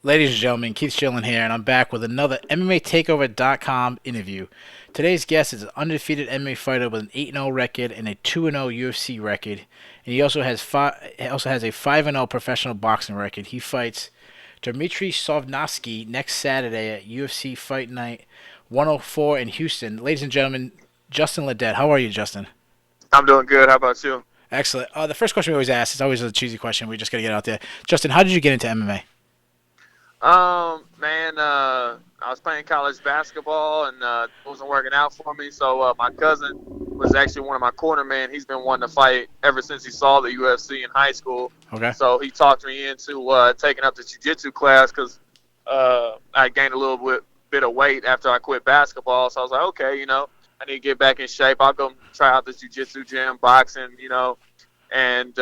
Ladies and gentlemen, Keith Shillan here, and I'm back with another MMATakeover.com interview. Today's guest is an undefeated MMA fighter with an 8-0 record and a 2-0 UFC record, and he also has a 5-0 professional boxing record. He fights Dmitriy Sosnovsky next Saturday at UFC Fight Night 104 in Houston. Ladies and gentlemen, Justin Ledet. How are you, Justin? I'm doing good. How about you? Excellent. The first question we always ask is always a cheesy question. We just got to get out there. Justin, how did you get into MMA? Man, I was playing college basketball and it wasn't working out for me. So my cousin was actually one of my cornermen. He's been wanting to fight ever since he saw the UFC in high school. Okay. So he talked me into taking up the jiu-jitsu class because I gained a little bit of weight after I quit basketball. So I was like, okay, I need to get back in shape. I'll go try out the jiu-jitsu gym, boxing, and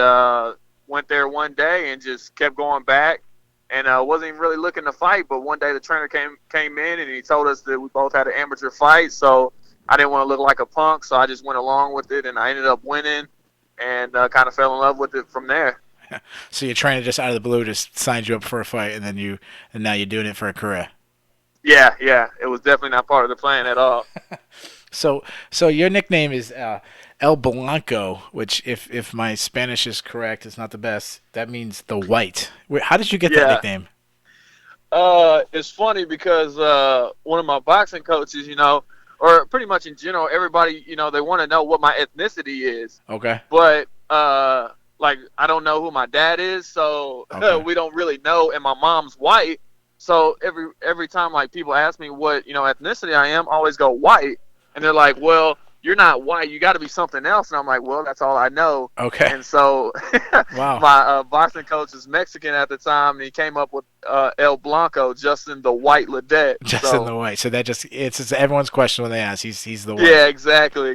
went there one day and just kept going back. And wasn't even really looking to fight, but one day the trainer came in and he told us that we both had an amateur fight. So I didn't want to look like a punk, so I just went along with it, and I ended up winning, and kind of fell in love with it from there. So your trainer just out of the blue just signed you up for a fight, and now you're doing it for a career. Yeah, it was definitely not part of the plan at all. So your nickname is El Blanco, which if my Spanish is correct, it's not the best. That means the white. How did you get that Yeah, nickname? it's funny because one of my boxing coaches, or pretty much in general, everybody, they want to know what my ethnicity is, Okay. but like I don't know who my dad is, so Okay. we don't really know. And my mom's white, so every time like people ask me what ethnicity I am, I always go white, and they're like, "Well, you're not white. You got to be something else." And I'm like, "Well, that's all I know." Okay. And so Wow. my boxing coach was Mexican at the time, and he came up with El Blanco, Justin the White Ledet. Just in So the white. So that it's everyone's question when they ask. He's the white. yeah, exactly.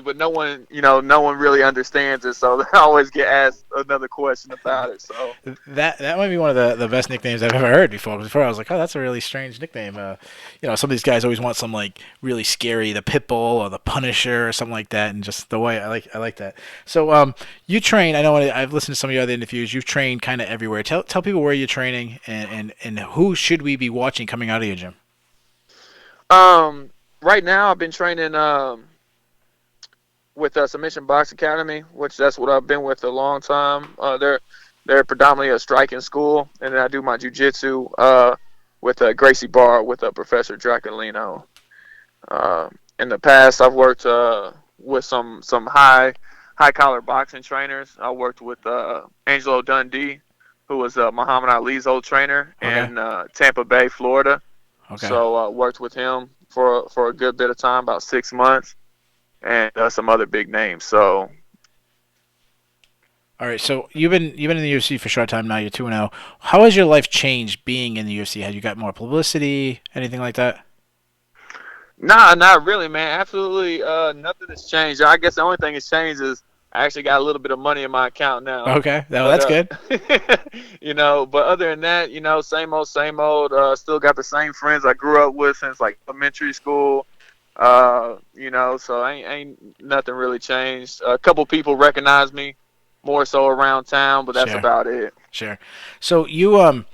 But no one really understands it, so I always get asked another question about it. So That might be one of the best nicknames I've ever heard before. Before I was like, oh, that's a really strange nickname. Some of these guys always want some like really scary, the Pitbull or the Punisher or something like that, and just the way I like that. So you train. I know I've listened to some of your other interviews. You've trained kind of everywhere. Tell people where you're training and who should we be watching coming out of your gym. right now I've been training with Submission Box Academy, which that's what I've been with a long time. They're predominantly a striking school, and then I do my jujitsu with Gracie Barr with Professor Draculino. In the past, I've worked with some high collar boxing trainers. I worked with Angelo Dundee, who was Muhammad Ali's old trainer Okay. in Tampa Bay, Florida. Okay. So worked with him for a good bit of time, about 6 months, and some other big names. So All right. So you've been in the UFC for a short time now. You're 2-0. How has your life changed being in the UFC? Have you got more publicity? Anything like that? nah, not really, man. Absolutely nothing has changed. I guess the only thing that's changed is I actually got a little bit of money in my account now. Okay. Well, But that's good. but other than that, same old, same old. Still got the same friends I grew up with since like elementary school. So ain't nothing really changed. A couple people recognize me more so around town, but that's Sure. about it. Sure. So you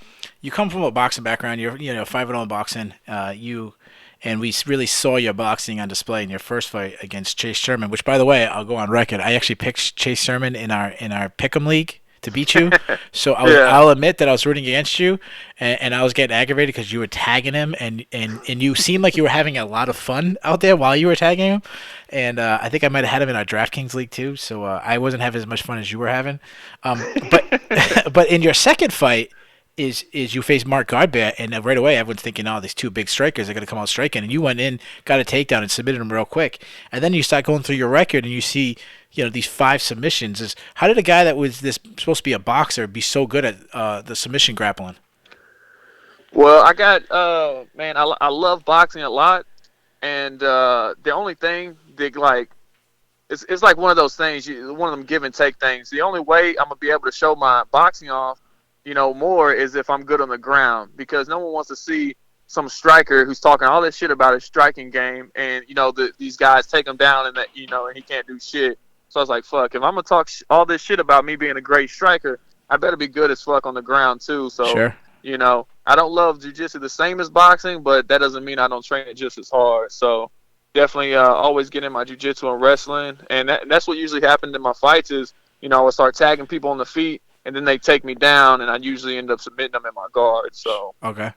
come from a boxing background. You're 5-0 in boxing. You and we really saw your boxing on display in your first fight against Chase Sherman. Which, by the way, I'll go on record. I actually picked Chase Sherman in our pick'em league to beat you. So Yeah. I'll admit that I was rooting against you, and I was getting aggravated because you were tagging him, and you seemed like you were having a lot of fun out there while you were tagging him. And I think I might have had him in our DraftKings league too. So I wasn't having as much fun as you were having. But but in your second fight is you face Mark Godbear, and right away everyone's thinking, oh, these two big strikers are going to come out striking, and you went in, got a takedown, and submitted him real quick, and then you start going through your record, and you see, these 5 submissions. Is how did a guy that was this supposed to be a boxer be so good at the submission grappling? Well, I got man, I love boxing a lot, and the only thing that like it's like one of those things, one of them give and take things. The only way I'm gonna be able to show my boxing off, more is if I'm good on the ground, because no one wants to see some striker who's talking all this shit about his striking game, and these guys take him down, and that and he can't do shit. So I was like, fuck, if I'm gonna talk all this shit about me being a great striker, I better be good as fuck on the ground too. So Sure. I don't love jiu-jitsu the same as boxing, but that doesn't mean I don't train it just as hard. So definitely always get in my jiu-jitsu and wrestling, and that's what usually happened in my fights is, I would start tagging people on the feet, and then they take me down, and I usually end up submitting them in my guard. So Okay.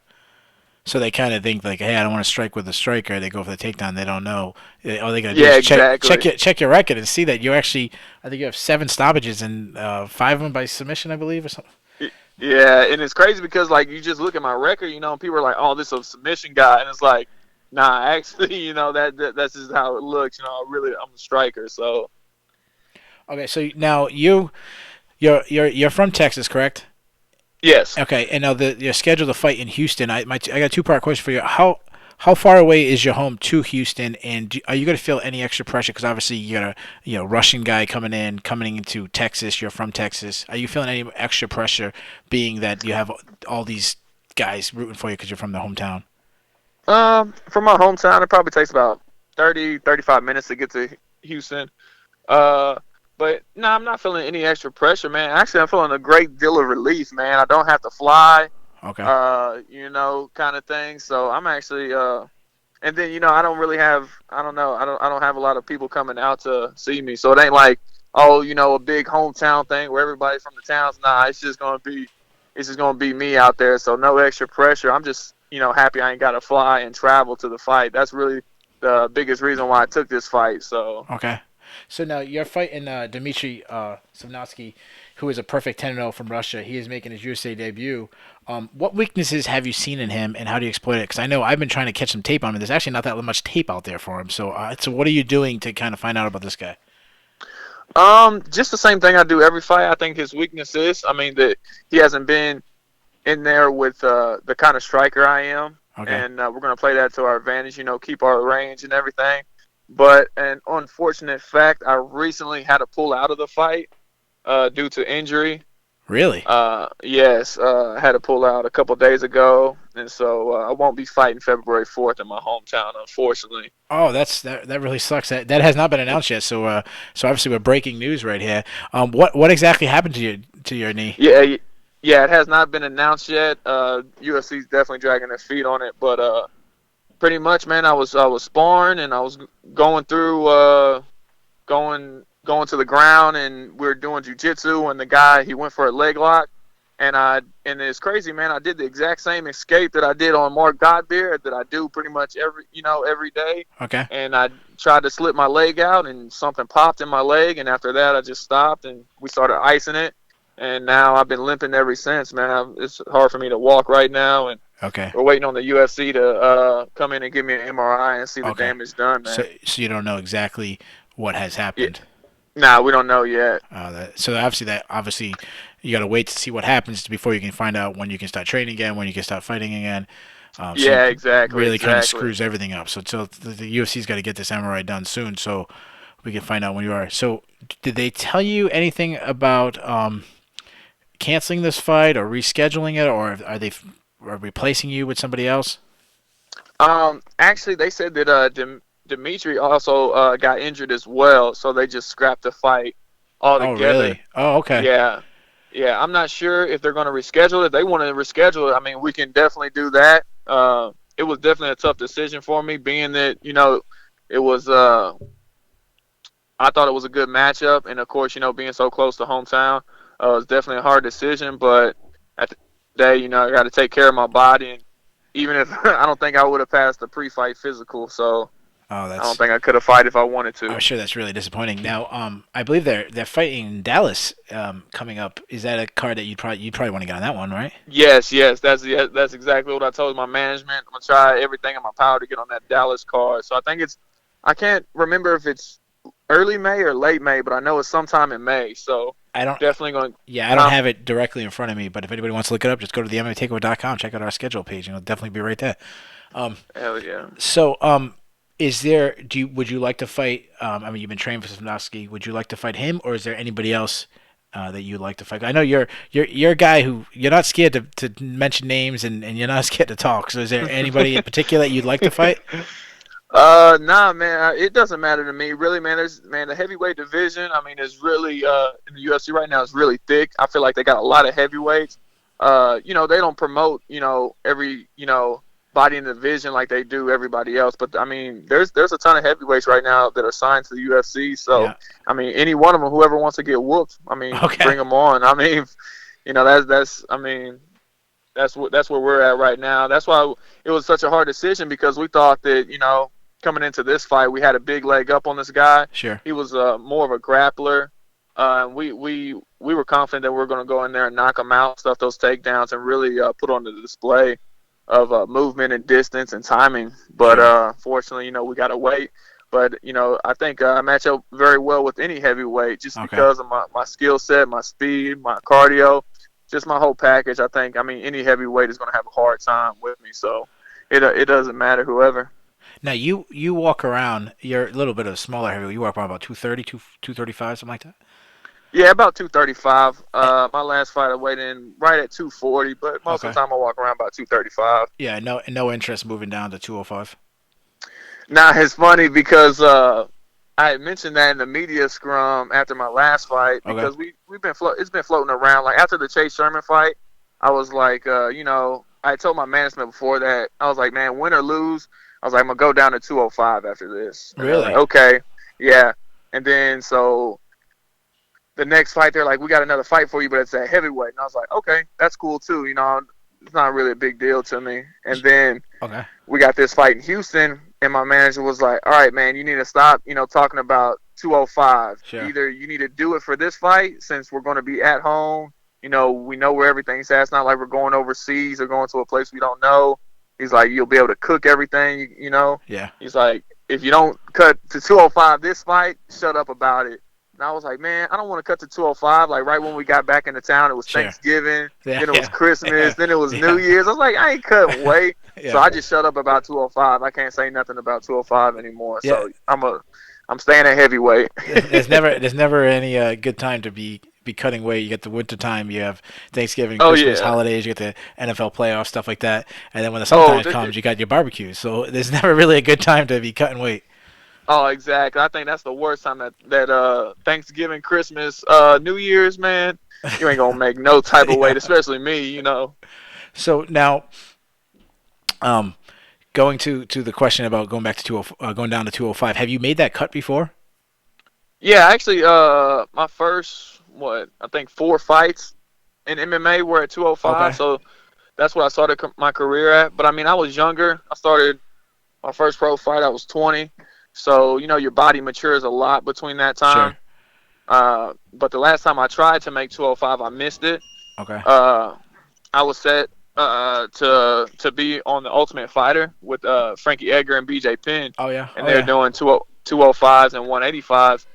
So they kind of think like, hey, I don't want to strike with a striker. They go for the takedown. They don't know. All they gotta do yeah, is exactly. check your record and see that you actually. I think you have 7 stoppages and 5 of them by submission, I believe, or something. Yeah, and it's crazy because like you just look at my record, and people are like, "Oh, this is a submission guy," and it's like, nah, actually, that's just how it looks. I'm a striker. So Okay, so now you're from Texas, correct? yes. Okay, and now you're scheduled to fight in Houston. I got a 2-part question for you. How far away is your home to Houston, and are you going to feel any extra pressure? Because obviously you got a Russian guy coming into Texas. You're from Texas. Are you feeling any extra pressure, being that you have all these guys rooting for you because you're from the hometown? From my hometown, it probably takes about 30-35 minutes to get to Houston. Uh, but no, I'm not feeling any extra pressure, man. Actually, I'm feeling a great deal of relief, man. I don't have to fly, Okay. kind of thing. So I'm actually, and then I don't really have, I don't know, I don't have a lot of people coming out to see me. So it ain't like, oh, a big hometown thing where everybody from the towns. Nah, it's just gonna be me out there. So no extra pressure. I'm just, happy I ain't got to fly and travel to the fight. That's really the biggest reason why I took this fight. So. Okay. So now you're fighting Dmitry Sosnovsky, who is a perfect 10-0 from Russia. He is making his USA debut. What weaknesses have you seen in him, and how do you exploit it? Because I know I've been trying to catch some tape on him. There's actually not that much tape out there for him. So what are you doing to kind of find out about this guy? Just the same thing I do every fight. I think his weakness is, that he hasn't been in there with the kind of striker I am, Okay. and we're going to play that to our advantage. Keep our range and everything. But an unfortunate fact, I recently had to pull out of the fight due to injury. Really? Yes, I had to pull out a couple days ago, and so I won't be fighting February 4th in my hometown, unfortunately. Oh, that really sucks. That has not been announced yet. So obviously we're breaking news right here. What exactly happened to your knee? Yeah, it has not been announced yet. UFC's definitely dragging their feet on it, but pretty much, man, I was sparring and I was going through going to the ground, and we were doing jujitsu, and the guy, he went for a leg lock, and it's crazy, man. I did the exact same escape that I did on Mark Godbeer that I do pretty much every day. Okay. And I tried to slip my leg out, and something popped in my leg, and after that I just stopped and we started icing it. And now I've been limping ever since, man. It's hard for me to walk right now, and Okay. we're waiting on the UFC to come in and give me an MRI and see the Okay. damage done, man. So you don't know exactly what has Yeah, happened. nah, we don't know yet. So obviously you got to wait to see what happens before you can find out when you can start training again, when you can start fighting again. So Yeah, exactly, really kind of exactly. screws everything up. So the UFC's got to get this MRI done soon, so we can find out when you are. So did they tell you anything about canceling this fight or rescheduling it, or are they replacing you with somebody else? Actually, they said that Dmitry also got injured as well, so they just scrapped the fight Oh, altogether. really? Oh, okay. Yeah, yeah. I'm not sure if they're going to reschedule it. If they want to reschedule it, we can definitely do that. It was definitely a tough decision for me, being that it was. I thought it was a good matchup, and of course, being so close to hometown, it was definitely a hard decision. But at the end of the day, I got to take care of my body, and even if I don't think I would have passed the pre-fight physical, so Oh, I don't that's. think I could have fight if I wanted to. I'm sure that's really disappointing. Now, I believe they're fighting in Dallas coming up. Is that a card that you'd probably want to get on that one, right? Yes, that's exactly what I told my management. I'm gonna try everything in my power to get on that Dallas card. So I think I can't remember if it's early May or late May, but I know it's sometime in May. So I don't. definitely going. Yeah, I don't have it directly in front of me, but if anybody wants to look it up, just go to the MMAtakeover.com, check out our schedule page, and it'll definitely be right there. Um, Hell yeah. so, is there? Would you like to fight? You've been training for Sosnovsky. Would you like to fight him, or is there anybody else that you'd like to fight? I know you're a guy who you're not scared to mention names, and you're not scared to talk. So, is there anybody in particular that you'd like to fight? Nah, man, it doesn't matter to me, really, man. The heavyweight division, is really in the UFC right now is really thick. I feel like they got a lot of heavyweights. they don't promote, every, body in the division like they do everybody else. But I mean, there's a ton of heavyweights right now that are signed to the UFC. So Yeah. I mean, any one of them, whoever wants to get whooped, I mean, Okay. bring them on. I mean, that's I mean, that's where we're at right now. That's why it was such a hard decision because we thought that coming into this fight we had a big leg up on this guy. Sure. He was more of a grappler. We were confident that we were going to go in there and knock him out, stuff those takedowns, and really put on the display of movement and distance and timing. But Sure. fortunately, we got to wait. But I think I match up very well with any heavyweight just Okay. because of my skill set, my speed, my cardio, just my whole package. I mean, any heavyweight is going to have a hard time with me. So it doesn't matter whoever. Now you walk around. You're a little bit of a smaller heavyweight. You walk around about 230, 235, something like that. Yeah, about 235. Eh, My last fight I weighed in right at 240, but most of Okay. the time I walk around about 235. Yeah. No interest moving down to 205. Now it's funny because I had mentioned that in the media scrum after my last fight Okay. because it's been floating around. Like after the Chase Sherman fight, I was like, I told my management before that I was like, man, win or lose, I was like, I'm gonna go down to 205 after this, and they're like, Really? okay, yeah. And then so the next fight, they're like, we got another fight for you, but it's at heavyweight, and I was like, okay, that's cool too. It's not really a big deal to me. And then Okay. we got this fight in Houston, and my manager was like, all right, man, you need to stop, talking about 205. Sure. Either you need to do it for this fight since we're going to be at home. We know where everything's at. It's not like we're going overseas or going to a place we don't know. He's like, you'll be able to cook everything. Yeah. He's like, if you don't cut to 205 this fight, shut up about it. And I was like, man, I don't want to cut to 205. Like right when we got back into town, it was Sure. Thanksgiving, Yeah. then it was Yeah. Christmas, Yeah. then it was New Yeah. Year's. I was like, I ain't cutting weight. So Yeah. I just shut up about 205. I can't say nothing about 205 anymore. Yeah. So I'm staying at heavyweight. There's never any good time to be cutting weight. You get the winter time, you have Thanksgiving, Oh Christmas, yeah. holidays, you get the NFL playoffs, stuff like that. And then when the Oh, summertime comes, you got your barbecues. So there's never really a good time to be cutting weight. oh, exactly. I think that's the worst time that Thanksgiving, Christmas, New Year's, man. You ain't gonna make no type of weight, Yeah. especially me. So now, um, going to the question about going back to going down to 205. Have you made that cut before? Yeah, actually, my first I think 4 fights in MMA were at 205. Okay. So that's what I started my career at. But I mean, I was younger. I started my first pro fight. I was 20. So your body matures a lot between that Sure. time. But the last time I tried to make 205, I missed it. Okay. I was set to be on the Ultimate Fighter with Frankie Edgar and BJ Penn, Oh yeah. and Oh they're yeah. doing 205s and 185s,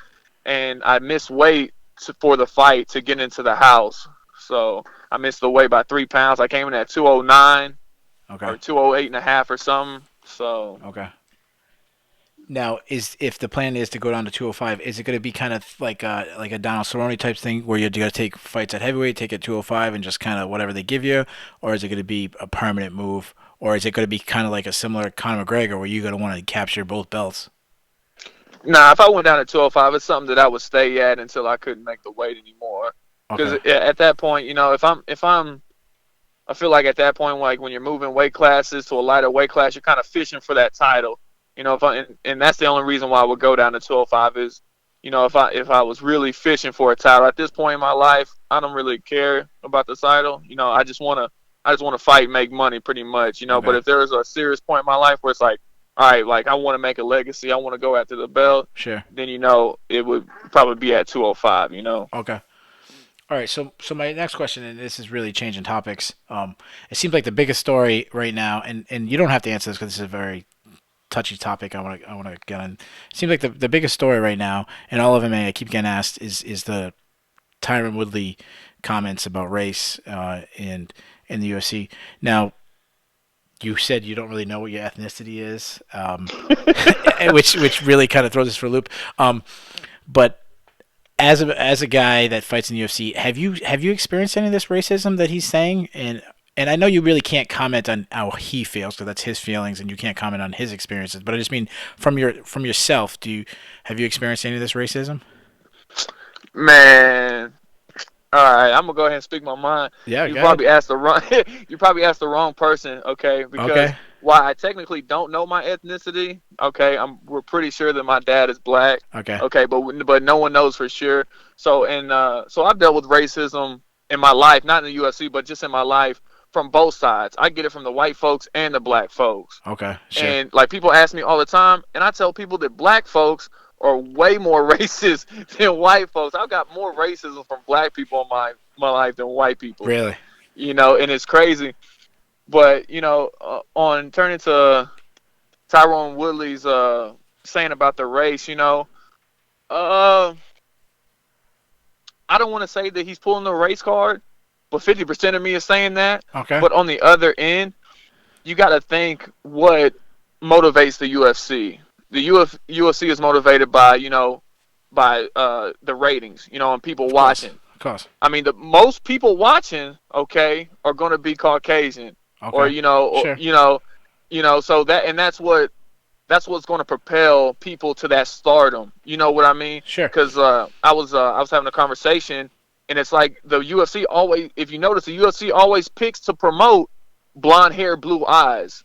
and I missed weight for the fight to get into the house. So I missed the weight by 3 pounds. I came in at 209 Okay. or 208 and a half or something. So Okay. Now, if the plan is to go down to 205, is it going to be kind of like a Donald Cerrone type thing where you're going to take fights at heavyweight, take it 205, and just kind of whatever they give you, or is it going to be a permanent move, or is it going to be kind of like a similar Conor McGregor where you're going to want to capture both belts? nah, if I went down to 205, it's something that I would stay at until I couldn't make the weight anymore. Because Okay. at that point, I feel like at that point, like when you're moving weight classes to a lighter weight class, you're kind of fishing for that title. And that's the only reason why I would go down to 205 is, if I was really fishing for a title at this point in my life, I don't really care about the title. I just want to fight, and make money, pretty much. But Okay. if there is a serious point in my life where it's like, all right, like I want to make a legacy, I want to go after the belt, Sure. then it would probably be at 205. Okay. All right. So my next question, and this is really changing topics. It seems like the biggest story right now, and you don't have to answer this because this is a very touchy topic. I want to get on. It seems like the biggest story right now, and all of them I keep getting asked is the Tyron Woodley comments about race in the UFC. Now, you said you don't really know what your ethnicity is, which really kind of throws us for a loop. But as a guy that fights in the UFC, have you experienced any of this racism that he's saying? And I know you really can't comment on how he feels because that's his feelings, and you can't comment on his experiences. But I just mean from yourself, have you experienced any of this racism? Man, All right, I'm gonna go ahead and speak my mind. Yeah, You go ahead. probably asked the wrong. You probably asked the wrong person. Okay, because Okay. while I technically don't know my ethnicity, okay, we're pretty sure that my dad is black. Okay. Okay, but no one knows for sure. So I've dealt with racism in my life, not in the UFC, but just in my life from both sides. I get it from the white folks and the black folks. Okay. Sure. And like people ask me all the time, and I tell people that black folks are way more racist than white folks. I've got more racism from black people in my life than white people. Really. And it's crazy. But on turning to Tyron Woodley's saying about the race, uh, I don't want to say that he's pulling the race card, but 50% of me is saying that. Okay. But on the other end, you got to think what motivates the UFC. The UFC is motivated by the ratings, and people Of course. watching. Of course. I mean, the most people watching, okay, are going to be Caucasian, or Okay. Sure. so that's what's going to propel people to that stardom. You know what I mean? Sure. Because I was having a conversation, and it's like the UFC always, if you notice, the UFC always picks to promote blonde hair, blue eyes.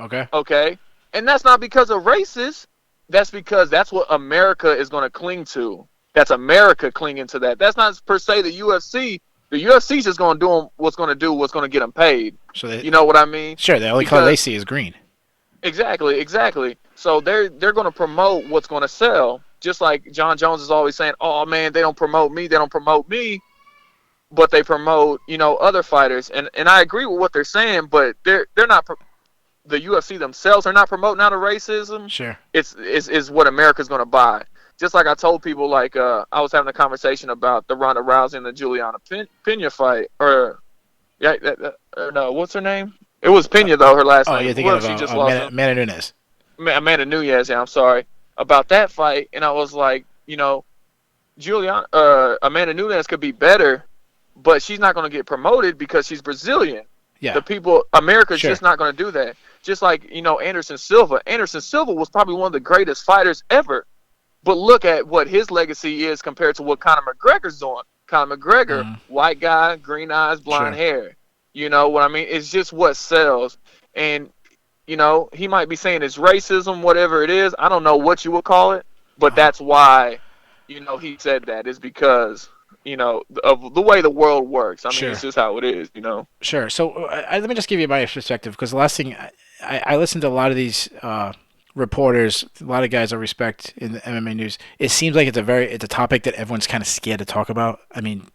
Okay. Okay, and that's not because of racist. That's because that's what America is going to cling to. That's America clinging to that. That's not per se the UFC. The UFC is just going to do what's going to get them paid. So they. You know what I mean? Sure. The only color they see is green. Exactly. So they're going to promote what's going to sell. Just like John Jones is always saying, "Oh man, they don't promote me. They don't promote me." But they promote, other fighters, and I agree with what they're saying. But they're not. The UFC themselves are not promoting out of racism. Sure. It's what America's going to buy. Just like I told people, like I was having a conversation about the Ronda Rousey and the Juliana Pena fight, or no, what's her name? It was Pena though. Her last Oh, name. you're thinking What of if she just lost? Amanda Nunes. Amanda Nunes. Yeah, I'm sorry about that fight. And I was like, Amanda Nunes could be better, but she's not going to get promoted because she's Brazilian. Yeah. America's Sure. just not going to do that. Just like, Anderson Silva. Anderson Silva was probably one of the greatest fighters ever. But look at what his legacy is compared to what Conor McGregor's doing. Conor McGregor, white guy, green eyes, blonde hair. You know what I mean? It's just what sells. And, he might be saying it's racism, whatever it is. I don't know what you would call it. But that's why, he said that is because, of the way the world works. I mean, It's just how it is, Sure. So let me just give you my perspective, because the last thing I listened to a lot of these reporters, a lot of guys I respect in the MMA news. It seems like it's a topic that everyone's kind of scared to talk about. I mean,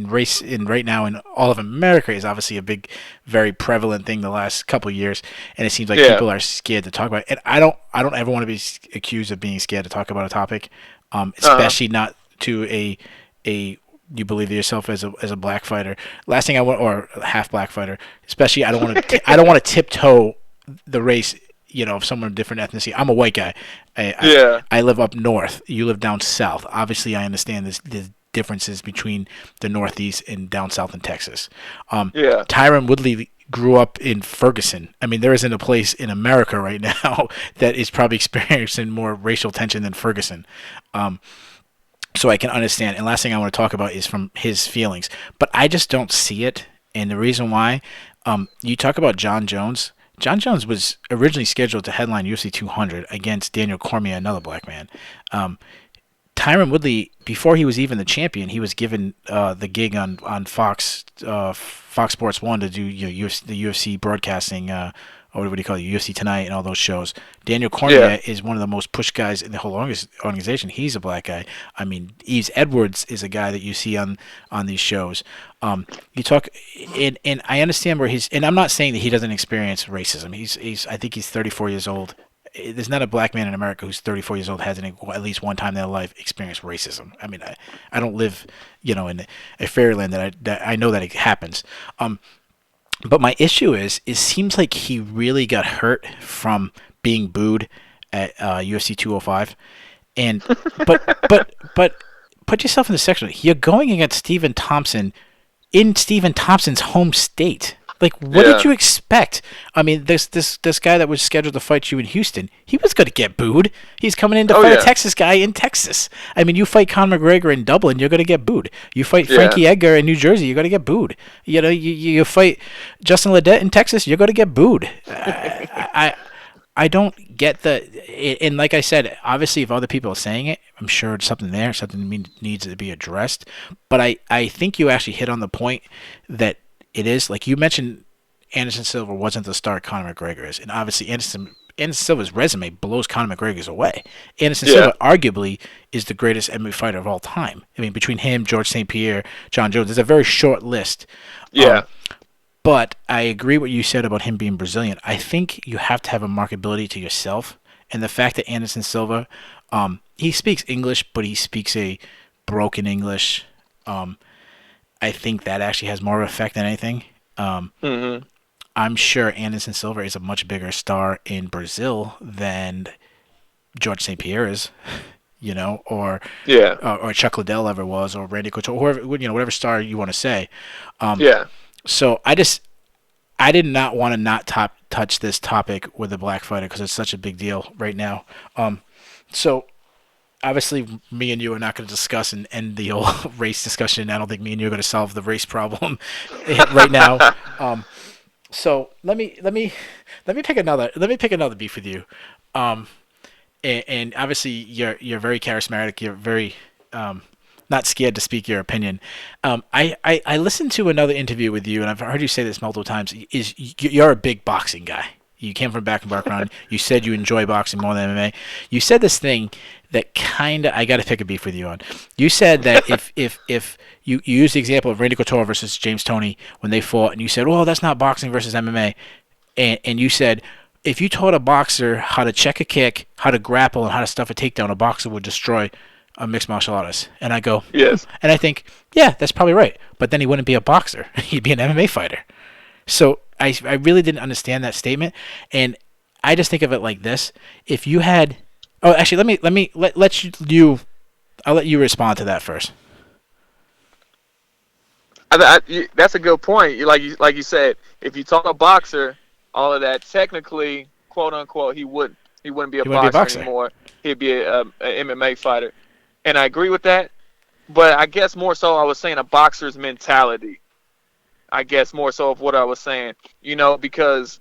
race right now in all of America is obviously a big, very prevalent thing the last couple of years, and it seems like people are scared to talk about it. And I don't ever want to be accused of being scared to talk about a topic, especially not to a you believe in yourself as a black fighter. Last thing I want, or a half black fighter, especially I don't want to I don't want to tiptoe the race, of someone of different ethnicity. I'm a white guy. I live up north. You live down south. Obviously, I understand the differences between the Northeast and down south in Texas. Tyron Woodley grew up in Ferguson. I mean, there isn't a place in America right now that is probably experiencing more racial tension than Ferguson. So I can understand. And last thing I want to talk about is from his feelings. But I just don't see it. And the reason why, you talk about John Jones. John Jones was originally scheduled to headline UFC 200 against Daniel Cormier, another black man. Tyron Woodley, before he was even the champion, he was given the gig on Fox Sports 1 to do the UFC broadcasting, or what do you call it, UFC Tonight and all those shows. Daniel Cormier is one of the most pushed guys in the whole organization. He's a black guy. I mean, Yves Edwards is a guy that you see on these shows. You talk, and I understand where and I'm not saying that he doesn't experience racism. I think he's 34 years old. There's not a black man in America who's 34 years old hasn't at least one time in their life experienced racism. I mean, I don't live, in a fairyland that I know that it happens. But my issue is, it seems like he really got hurt from being booed at UFC 205, and but put yourself in the section. You're going against Stephen Thompson in Stephen Thompson's home state. Like, what did Yeah. you expect? I mean, this guy that was scheduled to fight you in Houston, he was going to get booed. He's coming in to Oh fight a yeah. Texas guy in Texas. I mean, you fight Conor McGregor in Dublin, you're going to get booed. You fight Yeah. Frankie Edgar in New Jersey, you're going to get booed. You know, you fight Justin Ledet in Texas, you're going to get booed. I don't get and like I said, obviously, if other people are saying it, I'm sure it's something there, something needs to be addressed. But I think you actually hit on the point that it is, like you mentioned, Anderson Silva wasn't the star Conor McGregor is, and obviously Anderson Silva's resume blows Conor McGregor's away. Anderson Yeah. Silva arguably is the greatest MMA fighter of all time. I mean, between him, George St. Pierre, John Jones, there's a very short list. Yeah. But I agree what you said about him being Brazilian. I think you have to have a marketability to yourself, and the fact that Anderson Silva, he speaks English, but he speaks a broken English. I think that actually has more effect than anything. Mhm. I'm sure Anderson Silva is a much bigger star in Brazil than George St. Pierre is, you know, Yeah. or Chuck Liddell ever was, or Randy Couture, whoever, you know, whatever star you want to say. Yeah. So I did not want to not touch this topic with the black fighter because it's such a big deal right now. So obviously, me and you are not going to discuss and end the whole race discussion. I don't think me and you are going to solve the race problem right now. So let me pick another beef with you. And obviously you're very charismatic. You're very not scared to speak your opinion. I listened to another interview with you, and I've heard you say this multiple times. You're a big boxing guy. You came from a background. You said you enjoy boxing more than MMA. You said this thing that kind of I got to pick a beef with you on. You said that if you used the example of Randy Couture versus James Toney when they fought, and you said, "Well, that's not boxing versus MMA," and you said, if you taught a boxer how to check a kick, how to grapple, and how to stuff a takedown, a boxer would destroy a mixed martial artist. And I go, Yes. and I think, yeah, that's probably right. But then he wouldn't be a boxer; he'd be an MMA fighter. So I really didn't understand that statement, and I just think of it like this: if you had, oh, actually, I'll let you respond to that first. That's a good point. Like you said, if you taught a boxer all of that, technically, quote unquote, he wouldn't be a He wouldn't be a boxer boxer. anymore. He'd be a MMA fighter, and I agree with that. But I guess more so, I was saying a boxer's mentality. I guess more so of what I was saying, because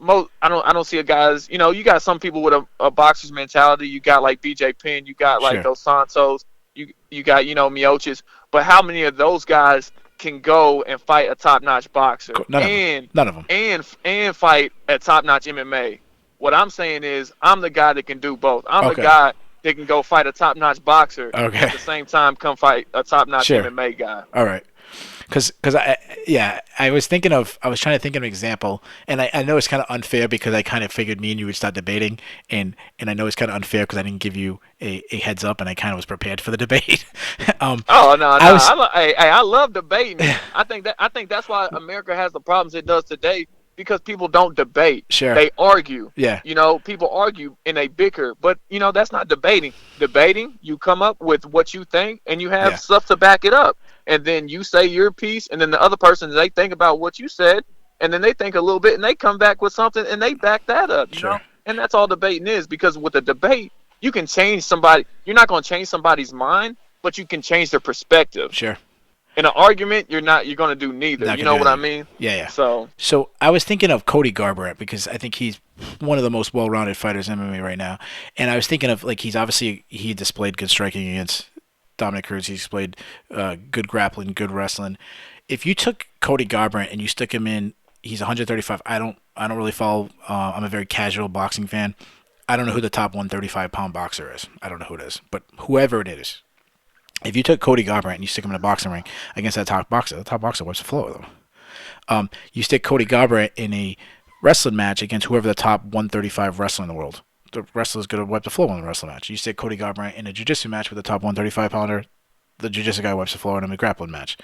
I don't see a guys. You got some people with a boxer's mentality. You got like BJ Penn. You got like Sure. Dos Santos. You got Miocic. But how many of those guys can go and fight a top-notch boxer None of them. None of them. and fight a top-notch MMA? What I'm saying is, I'm the guy that can do both. I'm the Okay. guy that can go fight a top-notch boxer Okay. at the same time come fight a top-notch Sure. MMA guy. All right. Because I was trying to think of an example, and I know it's kind of unfair because I kind of figured me and you would start debating, and I know it's kind of unfair because I didn't give you a heads up, and I kind of was prepared for the debate. Oh no, I was I love debating. I think that's why America has the problems it does today, because people don't debate. Sure. They argue. Yeah. People argue and they bicker, but that's not debating. Debating, you come up with what you think and you have Yeah. stuff to back it up. And then you say your piece, and then the other person, they think about what you said, and then they think a little bit and they come back with something and they back that up, Sure. And that's all debating is, because with a debate, you can change somebody. You're not going to change somebody's mind, but you can change their perspective. Sure. In an argument, you're going to do neither. Not You gonna know do what I that. mean? Yeah. So, I was thinking of Cody Garbrandt because I think he's one of the most well-rounded fighters in MMA right now, and I was thinking of, like, he displayed good striking against Dominic Cruz. He displayed good grappling, good wrestling. If you took Cody Garbrandt and you stuck him in, he's 135. I don't really follow. I'm a very casual boxing fan. I don't know who the top 135-pound boxer is. I don't know who it is, but whoever it is, if you took Cody Garbrandt and you stick him in a boxing ring against the top boxer wipes the floor with him. You stick Cody Garbrandt in a wrestling match against whoever the top 135 wrestler in the world. The wrestler's going to wipe the floor in the wrestling match. You stick Cody Garbrandt in a jiu-jitsu match with the top 135-pounder, the jiu-jitsu guy wipes the floor in a grappling match.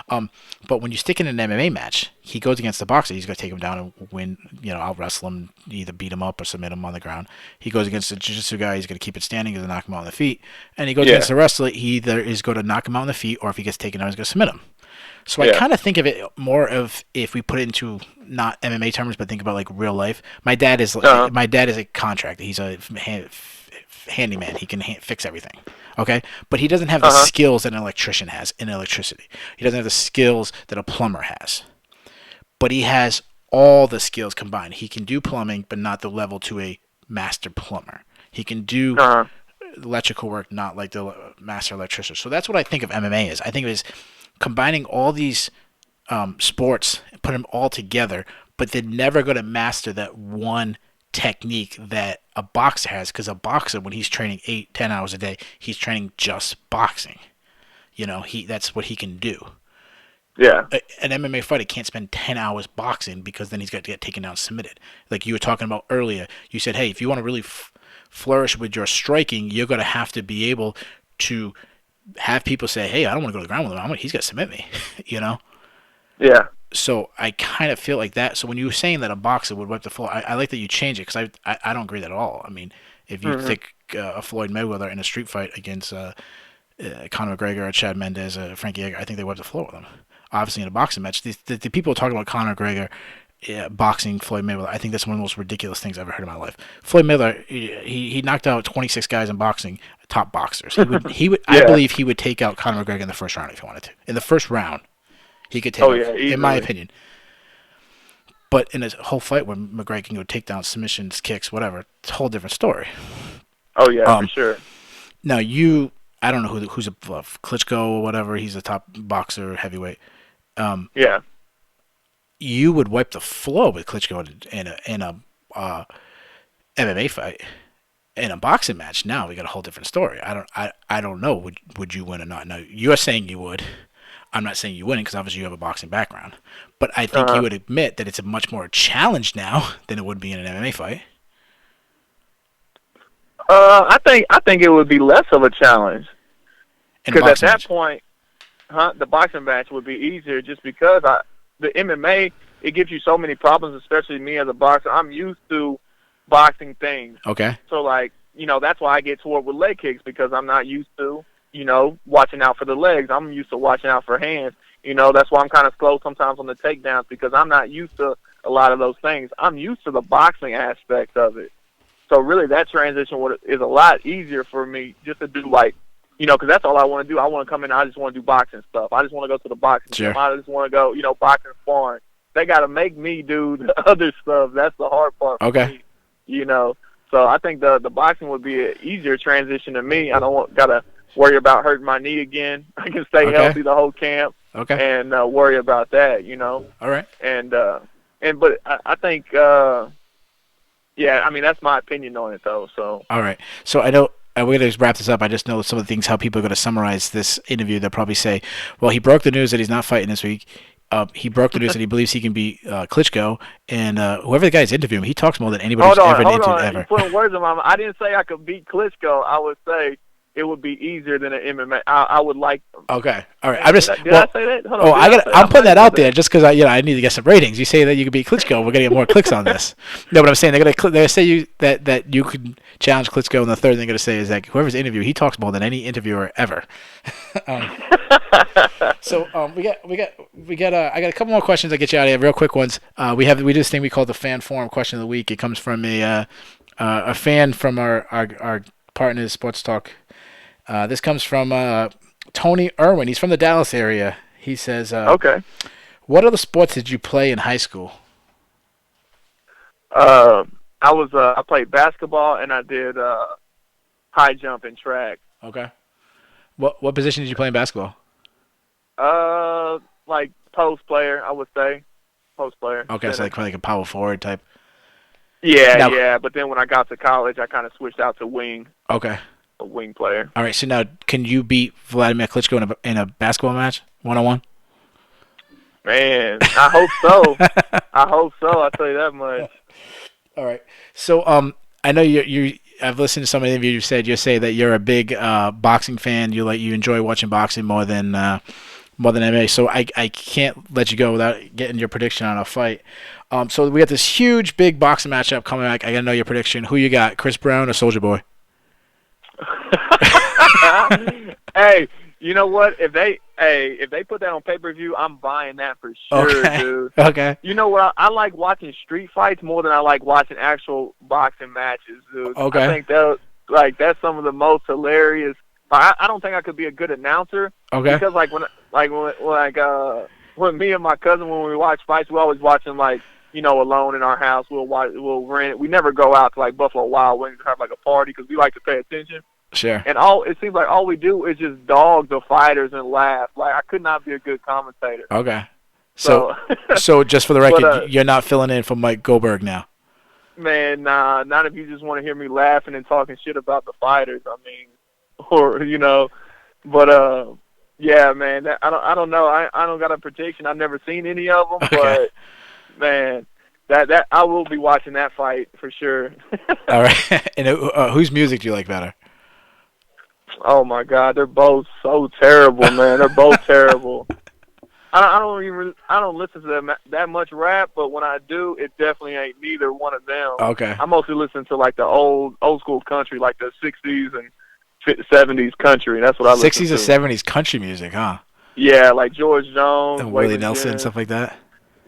But when you stick in an MMA match, he goes against the boxer. He's going to take him down and win. I'll wrestle him, either beat him up or submit him on the ground. He goes against the jiu-jitsu guy. He's going to keep it standing. He's going to knock him out on the feet. And he goes against the wrestler. He either is going to knock him out on the feet, or if he gets taken down, he's going to submit him. So I kind of think of it more of if we put it into not MMA terms, but think about like real life. My dad is a contractor. He's a handyman. He can fix everything. Okay, but he doesn't have the skills that an electrician has in electricity. He doesn't have the skills that a plumber has. But he has all the skills combined. He can do plumbing, but not the level to a master plumber. He can do electrical work, not like the master electrician. So that's what I think of MMA is. I think it is combining all these sports, put them all together, but they're never going to master that one technique that a boxer has. Because a boxer, when he's training 8-10 hours a day, he's training just boxing. That's what he can do. Yeah. An MMA fighter can't spend 10 hours boxing because then he's got to get taken down and submitted. Like you were talking about earlier, you said, hey, if you want to really flourish with your striking, you're going to have to be able to have people say, hey, I don't want to go to the ground with him. He's got to submit me, Yeah. So I kind of feel like that. So when you were saying that a boxer would wipe the floor, I like that you change it because I don't agree with that at all. I mean, if you think a Floyd Mayweather in a street fight against Conor McGregor or Chad Mendes or Frankie Edgar, I think they wipe the floor with him. Obviously, in a boxing match, the people talking about Conor McGregor boxing Floyd Mayweather, I think that's one of the most ridiculous things I've ever heard in my life. Floyd Mayweather, he knocked out 26 guys in boxing, top boxers. He would I believe he would take out Conor McGregor in the first round if he wanted to. In the first round, he could take out, in my opinion. But in a whole fight where McGregor can go takedowns, submissions, kicks, whatever, it's a whole different story. Oh, yeah, for sure. Now, I don't know who's a Klitschko or whatever. He's a top boxer, heavyweight. You would wipe the floor with Klitschko in a MMA fight. In a boxing match, now we got a whole different story. I don't know. Would you win or not? Now you're saying you would. I'm not saying you wouldn't because obviously you have a boxing background. But I think you would admit that it's a much more challenge now than it would be in an MMA fight. I think it would be less of a challenge because at that point, the boxing match would be easier just because the MMA, it gives you so many problems, especially me as a boxer. I'm used to boxing things. Okay. So that's why I get toward with leg kicks because I'm not used to watching out for the legs. I'm used to watching out for hands. That's why I'm kind of slow sometimes on the takedowns because I'm not used to a lot of those things. I'm used to the boxing aspect of it. So really that transition is a lot easier for me just to do because that's all I want to do. I want to come in and I just want to do boxing stuff. I just want to go to the boxing gym. I just want to go, boxing sparring. They got to make me do the other stuff. That's the hard part for me, So I think the boxing would be an easier transition to me. I don't got to worry about hurting my knee again. I can stay healthy the whole camp and worry about that, All right. But I think, that's my opinion on it, though. So. All right. So I know we're going to wrap this up. I just know some of the things, how people are going to summarize this interview. They'll probably say, well, he broke the news that he's not fighting this week. He broke the news that he believes he can beat Klitschko. And whoever the guy's interviewing, he talks more than anybody's ever interviewed ever. You're putting words in my mouth. I didn't say I could beat Klitschko. I would say it would be easier than an MMA. I would like them. Okay, all right. Did I say that? Hold on, I'm putting that out there just because I need to get some ratings. You say that you could beat Klitschko, we're gonna get more clicks on this. No, but I'm saying they're gonna say that you could challenge Klitschko, and the third thing they're gonna say is that whoever's interviewing, he talks more than any interviewer ever. So we got I got a couple more questions. I'll get you out of here. Real quick ones. We do this thing we call the fan forum question of the week. It comes from a fan from our partners, Sports Talk. This comes from Tony Irwin. He's from the Dallas area. He says, okay. What other sports did you play in high school? I played basketball and I did high jump and track. Okay. What position did you play in basketball? Like post player, I would say. Post player. Okay, so like a power forward type. Yeah. But then when I got to college, I kind of switched out to wing. Okay. A wing player. All right. So now, can you beat Vladimir Klitschko in a basketball match, 1-on-1? Man, I hope so. I'll tell you that much. All right. So I know you. I've listened to some of the interviews you say that you're a big boxing fan. You enjoy watching boxing more than MMA. So I can't let you go without getting your prediction on a fight. So we got this huge, big boxing matchup coming back. I gotta know your prediction. Who you got, Chris Brown or Soulja Boy? Hey, You know what? If they put that on pay-per-view, I'm buying that for sure, Okay. dude. Okay. You know what? I like watching street fights more than I like watching actual boxing matches, dude. I Okay. think that's some of the most hilarious. I don't think I could be a good announcer Okay. because when me and my cousin when we watch fights, we always watch them alone in our house. We'll rent it. We never go out to like Buffalo Wild Wings and have like a party because we like to pay attention. Sure. And it seems like all we do is just dog the fighters and laugh. Like I could not be a good commentator. Okay. So, So, so just for the record, but you're not filling in for Mike Goldberg now. man, nah, not if you just want to hear me laughing and talking shit about the fighters. I mean, or but yeah, man, I don't know. I don't got a prediction. I've never seen any of them, Okay. but man, that I will be watching that fight for sure. All right. And whose music do you like better? Oh my God, they're both so terrible, man. They're both terrible. I don't listen to them that much rap, but when I do, it definitely ain't neither one of them. Okay. I mostly listen to like the old school country, like the '60s and '70s country. That's what I listen to. '60s or '70s country music, huh? Yeah, like George Jones, And Willie Waylon Nelson and Jennings. stuff like that.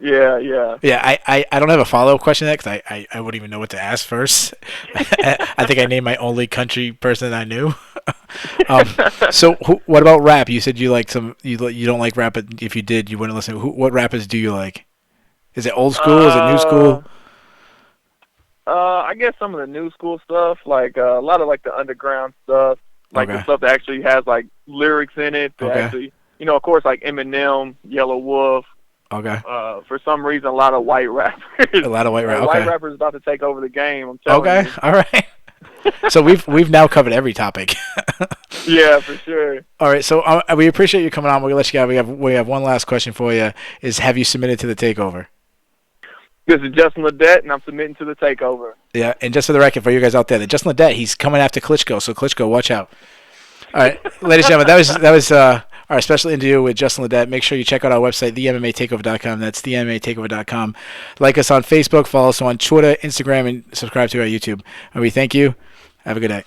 Yeah, yeah. Yeah, I don't have a follow-up question to that because I wouldn't even know what to ask first. I think I named my only country person I knew. um, so what about rap? You said you like you don't like rap, but if you did, you wouldn't listen. What rappers do you like? Is it old school? Is it new school? I guess some of the new school stuff, like a lot of like the underground stuff, like Okay. the stuff that actually has like lyrics in it. That Okay. actually, of course, like Eminem, Yellow Wolf. Okay. For some reason, a lot of white rappers. A lot of white rap. White Okay. rappers about to take over the game. I'm telling Okay. you. All right. So we've now covered every topic. Yeah, for sure. All right. So we appreciate you coming on. We're gonna let you go. We have one last question for you. Is have you submitted to the takeover? This is Justin Ledet, and I'm submitting to the takeover. Yeah, and just for the record, for you guys out there, that Justin Ledet, he's coming after Klitschko, so Klitschko, watch out. All right, ladies and gentlemen, that was our special interview with Justin Ledet. Make sure you check out our website, themmatakeover.com. That's themmatakeover.com. Like us on Facebook, follow us on Twitter, Instagram, and subscribe to our YouTube. And we thank you. Have a good night.